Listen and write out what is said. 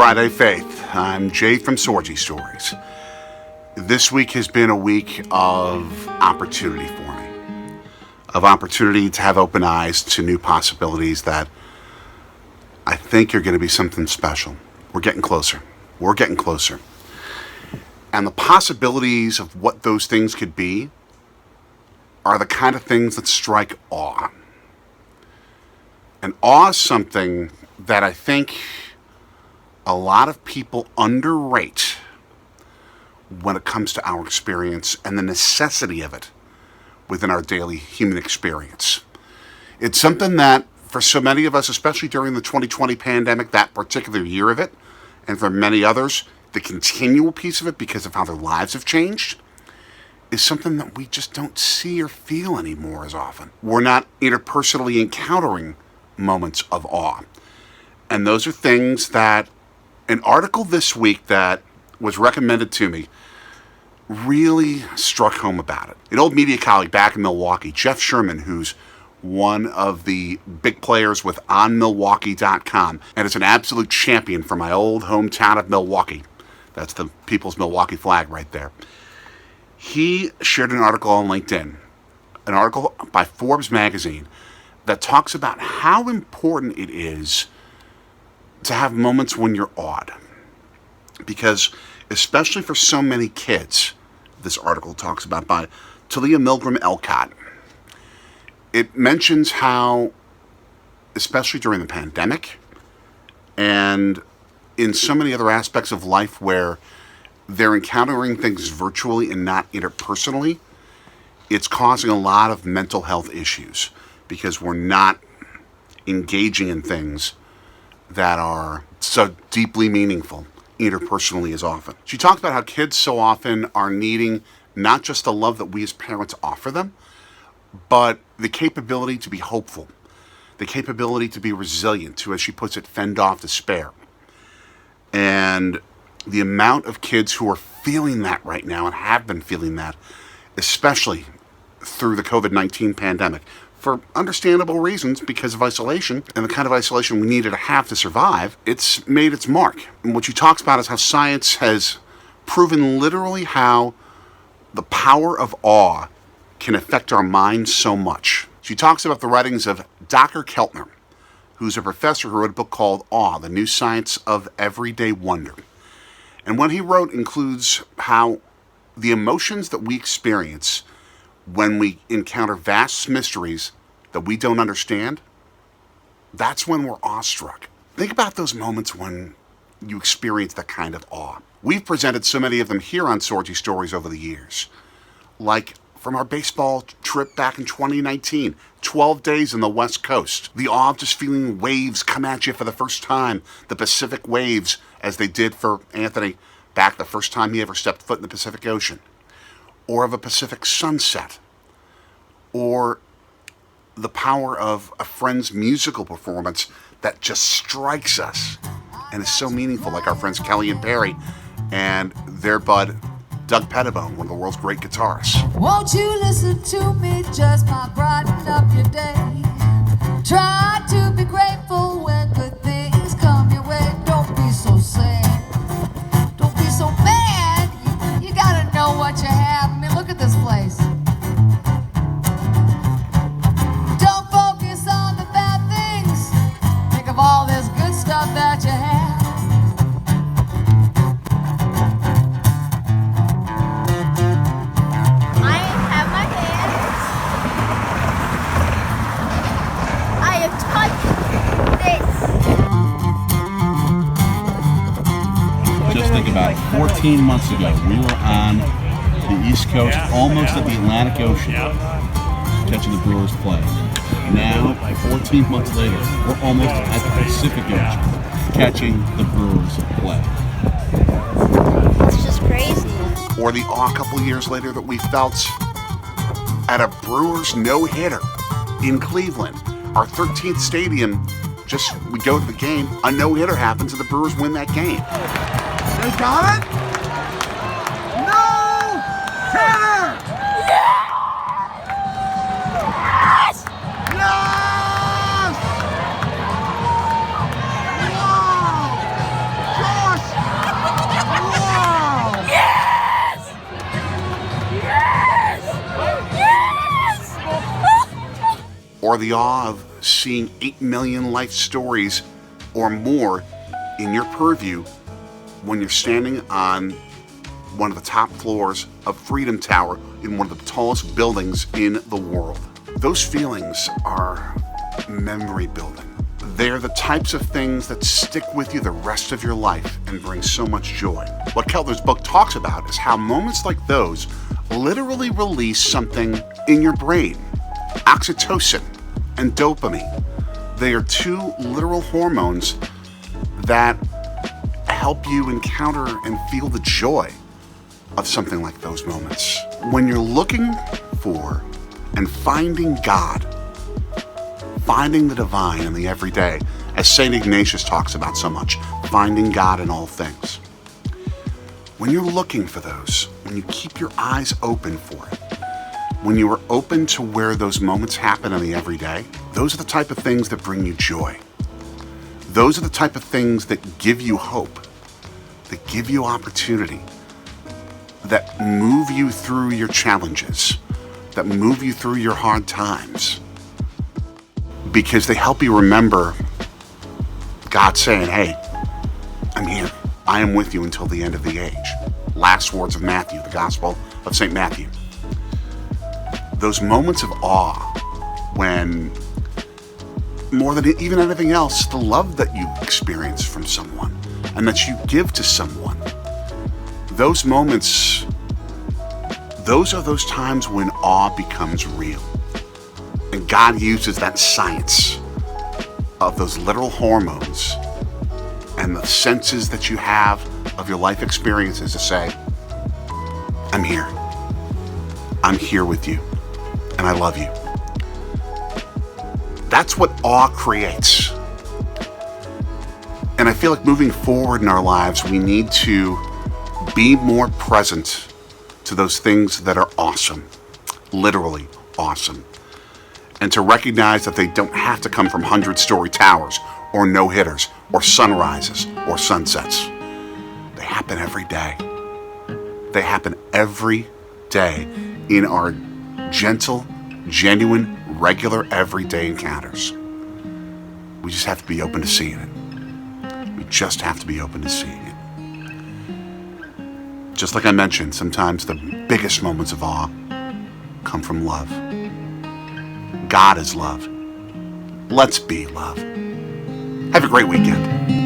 Friday Faith. I'm Jay from Sorgy Stories. This week has been a week of opportunity for me. Of opportunity to have open eyes to new possibilities that I think are going to be something special. We're getting closer. And the possibilities of what those things could be are the kind of things that strike awe. And awe is something that I think a lot of people underrate when it comes to our experience and the necessity of it within our daily human experience. It's something that, for so many of us, especially during the 2020 pandemic, that particular year of it, and for many others, the continual piece of it because of how their lives have changed, is something that we just don't see or feel anymore as often. We're not interpersonally encountering moments of awe. And those are things that an article this week that was recommended to me really struck home about it. An old media colleague back in Milwaukee, Jeff Sherman, who's one of the big players with OnMilwaukee.com, and is an absolute champion for my old hometown of Milwaukee. That's the People's Milwaukee flag right there. He shared an article on LinkedIn, an article by Forbes magazine, that talks about how important it is to have moments when you're awed. Because, especially for so many kids, this article talks about by Talia Milgram Elcott. It mentions how, especially during the pandemic, and in so many other aspects of life where they're encountering things virtually and not interpersonally, it's causing a lot of mental health issues because we're not engaging in things that are so deeply meaningful interpersonally as often. She talks about how kids so often are needing not just the love that we as parents offer them, but the capability to be hopeful, the capability to be resilient, to, as she puts it, fend off despair. And the amount of kids who are feeling that right now and have been feeling that, especially through the COVID-19 pandemic, for understandable reasons because of isolation and the kind of isolation we needed to have to survive, it's made its mark. And what she talks about is how science has proven literally how the power of awe can affect our minds so much. She talks about the writings of Dr. Keltner, who's a professor who wrote a book called Awe, The New Science of Everyday Wonder. And what he wrote includes how the emotions that we experience when we encounter vast mysteries that we don't understand, that's when we're awestruck. Think about those moments when you experience that kind of awe. We've presented so many of them here on Sorgy Stories over the years. Like from our baseball trip back in 2019, 12 days on the West Coast. The awe of just feeling waves come at you for the first time. The Pacific waves, as they did for Anthony back the first time he ever stepped foot in the Pacific Ocean. Or of a Pacific sunset, or the power of a friend's musical performance that just strikes us and is so meaningful, like our friends Kelly and Perry and their bud Doug Pettibone, one of the world's great guitarists. Won't you listen to me, just might brighten up your day. Try to be grateful when good things come your way. Don't be so sad, don't be so bad. You gotta know what you have. I mean, look at this place. Don't focus on the bad things. Think of all this good stuff that you have. I have my hands. I have touched this. Just think about it. 14 months ago, we were on the East Coast, almost at the Atlantic Ocean, catching the Brewers play. Now, 14 months later, we're almost at the Pacific Ocean, catching the Brewers play. It's just crazy. Or the awe a couple years later that we felt at a Brewers no-hitter in Cleveland. Our 13th stadium, we go to the game, a no-hitter happens and the Brewers win that game. They got it? No-hitter! Yes! Yes! Wow! or the awe of seeing 8 million life stories or more in your purview when you're standing on one of the top floors of Freedom Tower in one of the tallest buildings in the world. Those feelings are memory building. They're the types of things that stick with you the rest of your life and bring so much joy. What Keltner's book talks about is how moments like those literally release something in your brain. Oxytocin and dopamine. They are two literal hormones that help you encounter and feel the joy of something like those moments. When you're looking for and finding God, finding the divine in the everyday, as St. Ignatius talks about so much, finding God in all things. When you're looking for those, when you keep your eyes open for it, when you are open to where those moments happen in the everyday, those are the type of things that bring you joy. Those are the type of things that give you hope, that give you opportunity, that move you through your challenges, that move you through your hard times, because they help you remember God saying, hey, I'm here. I am with you until the end of the age. Last words of Matthew, the Gospel of St. Matthew. Those moments of awe when, more than even anything else, the love that you experience from someone and that you give to someone, those moments, those are those times when awe becomes real. And God uses that science of those literal hormones and the senses that you have of your life experiences to say, I'm here. I'm here with you. And I love you. That's what awe creates. And I feel like moving forward in our lives, we need to be more present to those things that are awesome, literally awesome. And to recognize that they don't have to come from 100-story towers or no-hitters or sunrises or sunsets. They happen every day. They happen every day in our gentle, genuine, regular, everyday encounters. We just have to be open to seeing it. We just have to be open to seeing it. Just like I mentioned, sometimes the biggest moments of awe come from love. God is love. Let's be love. Have a great weekend.